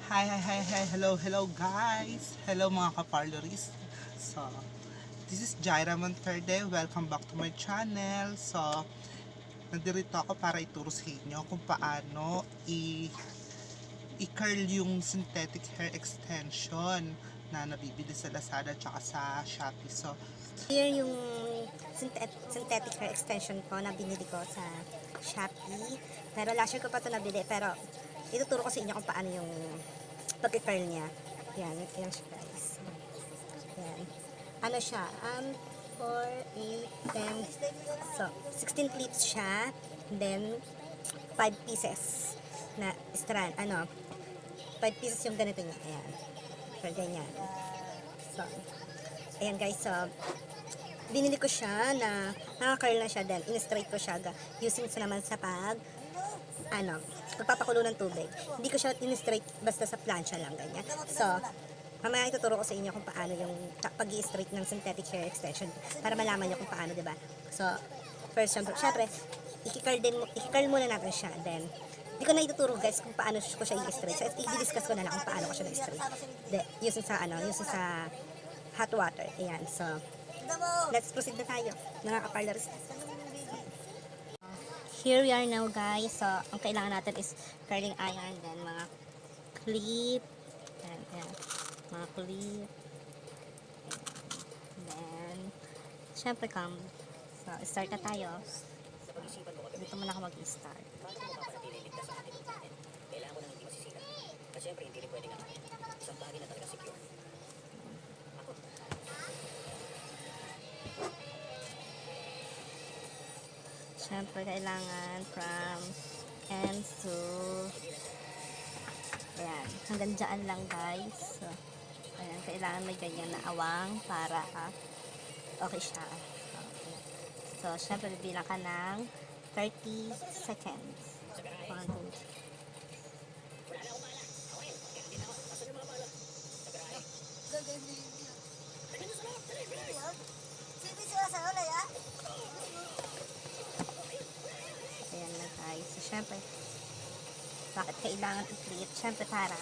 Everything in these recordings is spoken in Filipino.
Hello guys. Hello mga kaparloris. So, this is Jaira Monterde. Welcome back to my channel. So, nandito ako para ituro sa inyo kung paano i-curl yung synthetic hair extension na nabibili sa Lazada at sa Shopee. So, Here yung synthetic hair extension ko na binili ko sa Shopee. Pero last year ko pa ito nabili. Pero ituturo ko sa inyo kung paano yung pag-curl niya. Yan siya guys. Yan. Ano siya? 4, 8, 10. So, 16 clips siya. Then, 5 pieces na strand. 5 pieces yung ganito niya. Ayan. So, ganyan. So, ayan guys. So, binili ko siya na naka-curl na siya, then in-straight ko siya using sa naman sa pagpapakulo ng tubig. Hindi ko siya in-straight basta sa plancha lang, ganyan. So, mamaya ituturo ko sa inyo kung paano yung pag-i-straight ng synthetic hair extension para malaman nyo kung paano, diba? So, first, syempre, i-curl muna natin siya, then hindi ko na ituturo guys kung paano ko siya i-straight. So, i-discuss ko na lang kung paano ko siya na-straight. Using sa hot water. Ayan, so, let's proceed na tayo, mga kaparlors. Here we are now guys. So, ang kailangan natin is curling iron, then mga clip, and mga clip, then, syempre comb. So, start na tayo. Dito muna ako mag-start. Kailangan mo nang hindi masisira. At syempre, hindi rin pwedeng isang bagay na talaga secure. Siyempre, kailangan from ends to ayan, hanggang dyan lang guys. So, ayan, kailangan may ganyan na awang para okay siya. So, siyempre, bilang ka ng 30 seconds. 1, 2, ayan na guys. So, syempre, bakit kailangan i-clip? Syempre, para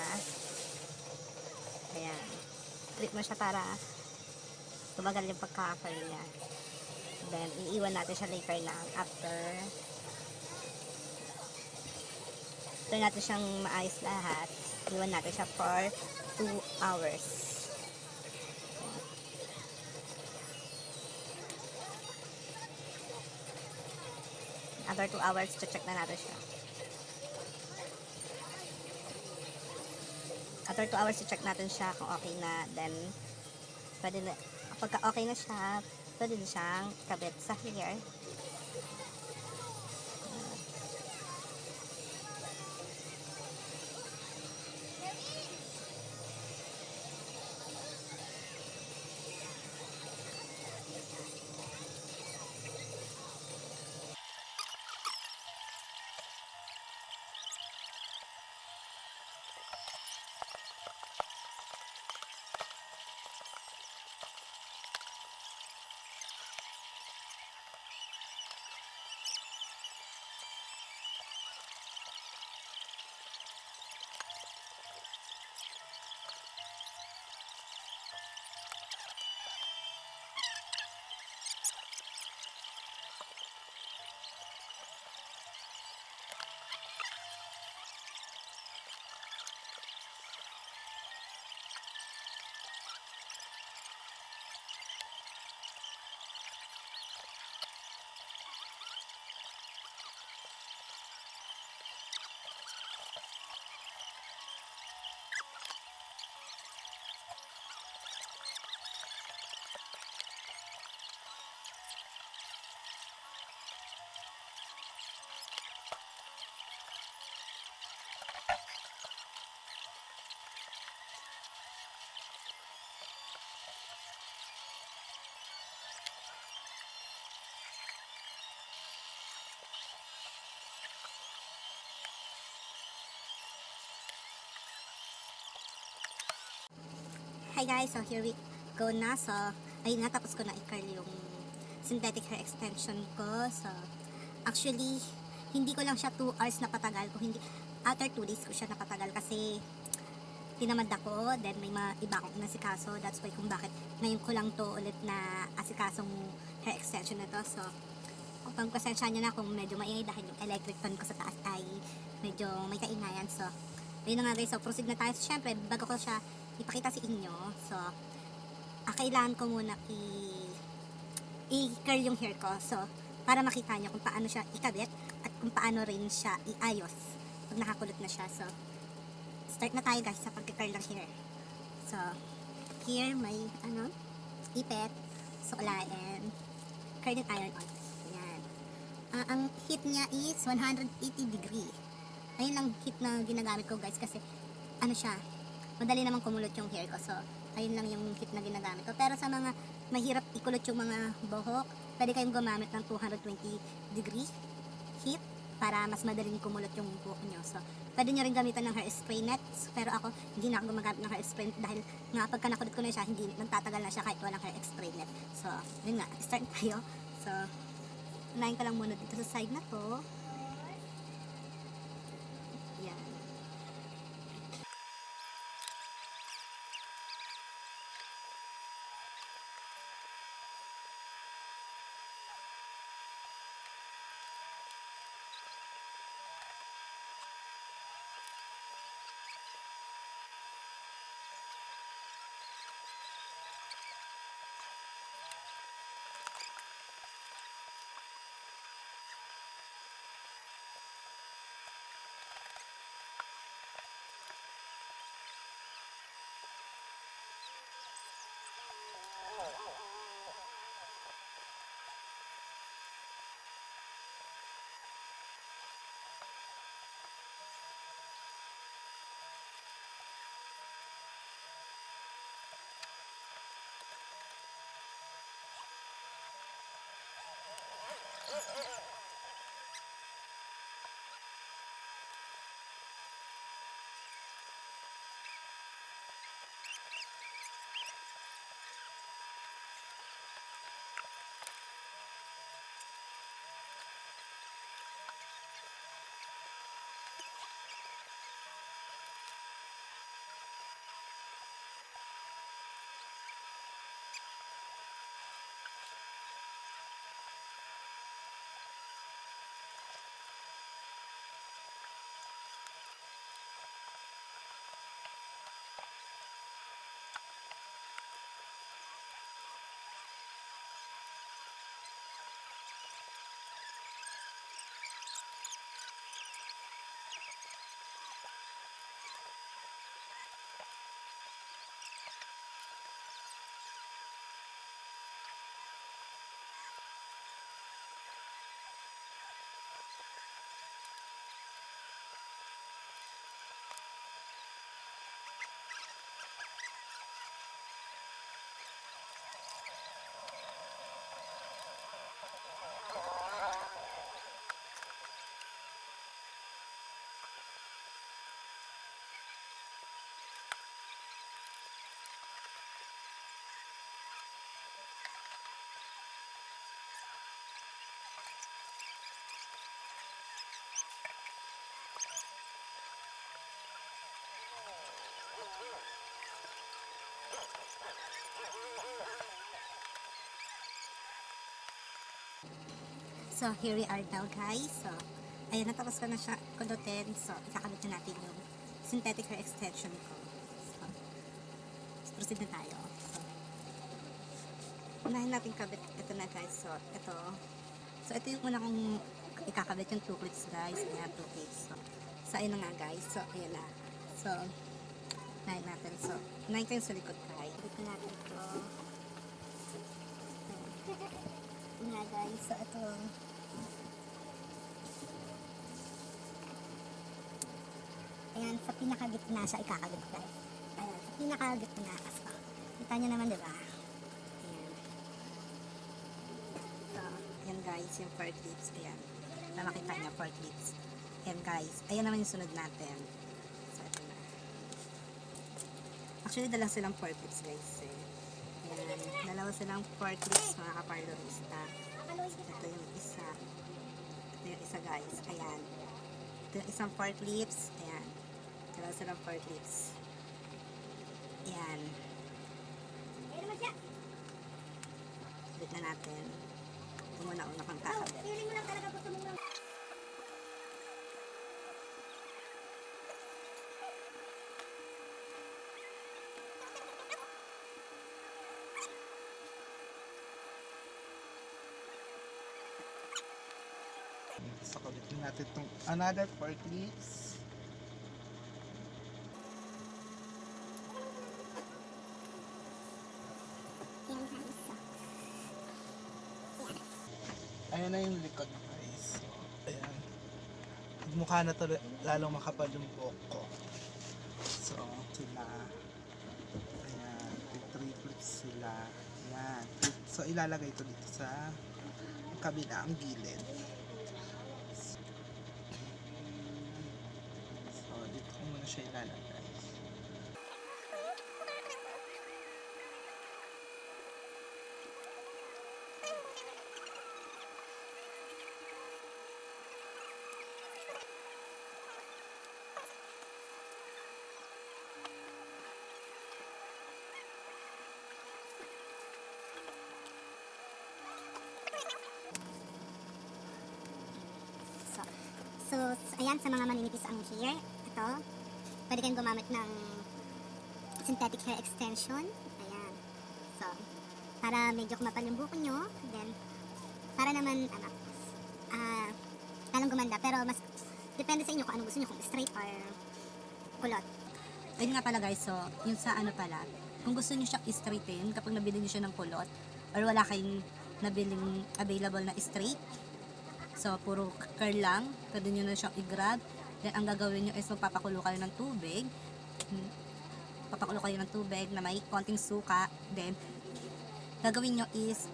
ayan, clip mo siya para tumagal yung pagka-curl niya. Then, iiwan natin siya later na after natin siyang maayos lahat. Iwan natin siya for 2 hours. After 2 hours, check na natin siya. After 2 hours, check natin siya kung okay na. Then, pwede na, pagka okay na siya, pwede na siyang kabit sa hair. Hi guys, so here we go na. So, ayun na, tapos ko na i-curl yung synthetic hair extension ko. So, actually, hindi ko lang siya 2 hours na patagal. Kung hindi, after 2 days ko siya napatagal kasi tinamad ako, then may mga iba akong inasikaso. That's why kung bakit ngayon ko lang to ulit na asikasong hair extension na to. So, kung pasensya nyo na kung medyo maingay dahil yung electric fan ko sa taas ay medyo may kaingayan. So, ayun na nga guys. So, proceed na tayo. So, syempre, bago ko siya ipakita sa inyo, so, kailangan ko muna i-curl yung hair ko. So, para makita nyo kung paano siya ikabit at kung paano rin siya iayos pag nakakulot na siya. So, start na tayo guys sa pag-curl ng hair. So, here may ipet, suklain, curling iron on. Ayan. Ang heat niya is 180 degree. Ayun lang heat na ginagamit ko guys kasi siya, madali namang kumulot yung hair ko. So, ayun lang yung heat na ginagamit ko. Pero sa mga mahirap ikulot yung mga buhok, pwede kayong gumamit ng 220 degree heat para mas madaling kumulot yung buhok nyo. So, pwede nyo rin gamitan ng hair spray nets. Pero ako, hindi na ako gumagamit ng hair spray net dahil nga pagka nakulot ko na siya, hindi nagtatagal na siya kahit walang hair spray net. So, yun nga, start tayo. So, unahin ko lang muna dito sa side na to. Yan. So, here we are now guys. So, ayun, natapos ko na siya kulutin. So, ikakabit na natin yung synthetic hair extension ko. So, proceed na tayo. So, unahin natin kabit. Ito na guys. So, ito. So, ito yung una kong ikakabit yung 2 clips guys. Ayan, 2 clips. So, ayun na nga guys. So, ayun na. So, unahin natin. So, unahin ko yung sa likod guys. Kabit na natin ito. Nga guys, so ito ayan, sa pinakagitna siya ikakabit guys. Ayan, sa pinakagitna so, kita nyo naman diba ayan, so ayan guys, yung 4 clips ayan, na makita nyo 4 clips ayan guys, ayan naman yung sunod natin. So ito na, actually dala silang 4 clips guys eh. Ayan, dalawa silang 4 clips mga kaparlorista. Ito yung isa. Ito yung isa guys. Ayan. Ito yung isang 4 clips. Ayan. Dalawa silang 4 clips. Yan. Ulit na natin. Ito muna una pang kakabit. So, kulitin natin itong another 4 clips. Ayan na yung likod, guys. So, ayan. Mukha na to lalong makapal yung buhok ko. So, sila. Ayan. 3 clips sila. Ayan. So, ilalagay ito dito sa kabilang gilid. So, dito ko muna siya ilalagay. So, ayan, sa mga maninipis ang hair, ito, pwede kayong gumamit ng synthetic hair extension. Ayan. So, para medyo kumapal yung buhok nyo, then, para naman, lalong gumanda, pero mas, depende sa inyo kung ano gusto nyo, kung straight or kulot. Ayun nga pala guys, so, yung sa ano pala, kung gusto nyo siyang straighten, kapag nabili nyo siya ng kulot, or wala kayong nabiling available na straight, so, puro curl lang. Pwede nyo na siyang i-grab. Then, ang gagawin nyo is magpapakulo kayo ng tubig. Papakulo kayo ng tubig na may konting suka. Then, gagawin nyo is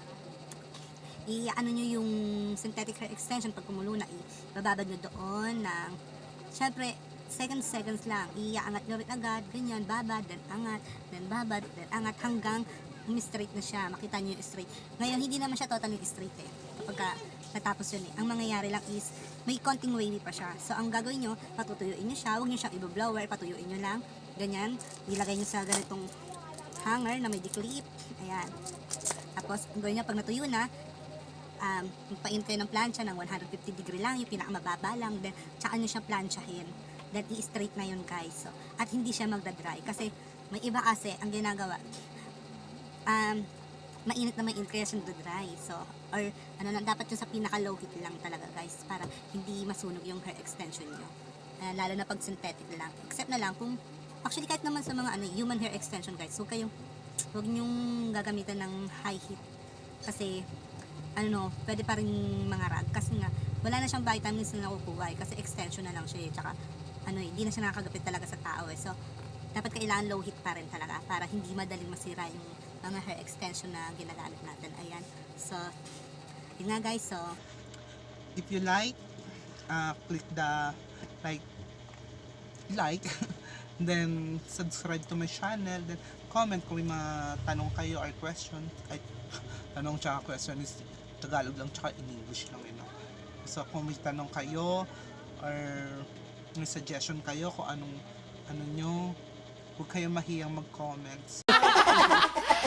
i-ano nyo yung synthetic hair extension pag kumulo na ibababad nyo doon ng syempre, seconds lang. Iaangat nyo rin agad. Ganyan, babad, then angat, then babad, then angat hanggang straight na siya. Makita nyo yung straight. Ngayon, hindi naman siya totally straight eh. Kapag natapos yun eh. Ang mangyayari lang is, may konting wavy pa siya. So, ang gagawin nyo, patutuyuin nyo siya. Huwag nyo siyang i-blower, patuyuin nyo lang. Ganyan. Ilagay nyo sa ganitong hanger na may declip. Ayan. Tapos, ang gawin nyo, pag natuyo na, magpain kayo ng plancha ng 150 degree lang, yung pinakamababa lang. Then, tsaka nyo siya planchahin. Then, i-straight na yun, guys. So, at hindi siya magdadry. Kasi, may iba kasi, ang ginagawa, mainit na mainit kaya siya dry. So, or ano lang, dapat yung sa pinaka-low heat lang talaga guys para hindi masunog yung hair extension nyo. Lalo na pag synthetic lang. Except na lang kung, actually kahit naman sa mga human hair extension guys, huwag nyong gagamitan ng high heat. Kasi, pwede pa rin mga rag. Kasi nga, wala na siyang vitamins na nakukuha kasi extension na lang siya. Tsaka, hindi na siya nakakagapit talaga sa tao eh. So, dapat kailangan low heat pa rin talaga para hindi madaling masira yung mga hair extension na ginagamit natin. Ayan. So, yun nga guys. So, If you like, click the like, then subscribe to my channel, then comment kung may mga tanong kayo or question. Kahit tanong tsaka question is Tagalog lang tsaka in English lang. So, kung may tanong kayo or may suggestion kayo kung ano nyo, huwag kayong mahiyang mag-comments.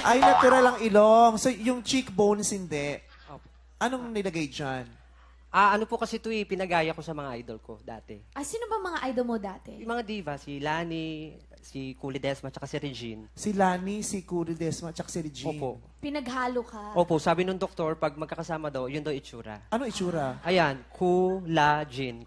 Ay, natural ang ilong. So, yung cheekbones hindi. Anong nilagay dyan? Ano po kasi ito pinagaya ko sa mga idol ko dati. Sino ba mga idol mo dati? Yung mga diva, si Lani, si Kuli Desma, tsaka si Regine. Si Lani, si Curi Desma, at si Regine. Opo. Pinaghalo ka. Opo, sabi nung doktor, pag magkakasama daw, yun daw itsura. Ano itsura? Ayan, collagen.